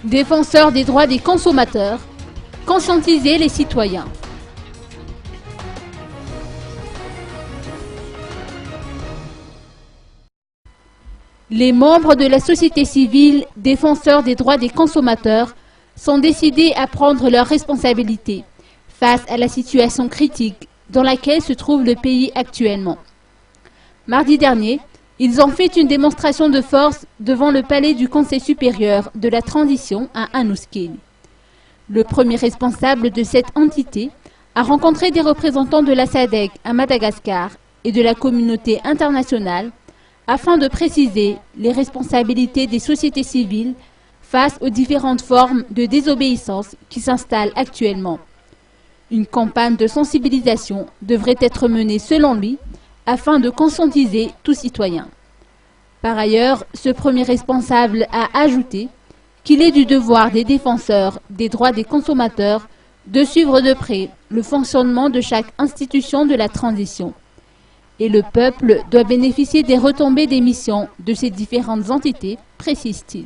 Défenseur des droits des consommateurs, conscientiser les citoyens. Les membres de la société civile, défenseurs des droits des consommateurs, sont décidés à prendre leurs responsabilités face à la situation critique dans laquelle se trouve le pays actuellement. Mardi dernier, ils ont fait une démonstration de force devant le palais du Conseil supérieur de la transition à Anouskil. Le premier responsable de cette entité a rencontré des représentants de la SADC à Madagascar et de la communauté internationale afin de préciser les responsabilités des sociétés civiles face aux différentes formes de désobéissance qui s'installent actuellement. Une campagne de sensibilisation devrait être menée selon lui afin de conscientiser tout citoyen. Par ailleurs, ce premier responsable a ajouté qu'il est du devoir des défenseurs des droits des consommateurs de suivre de près le fonctionnement de chaque institution de la transition. Et le peuple doit bénéficier des retombées des missions de ces différentes entités, précise-t-il.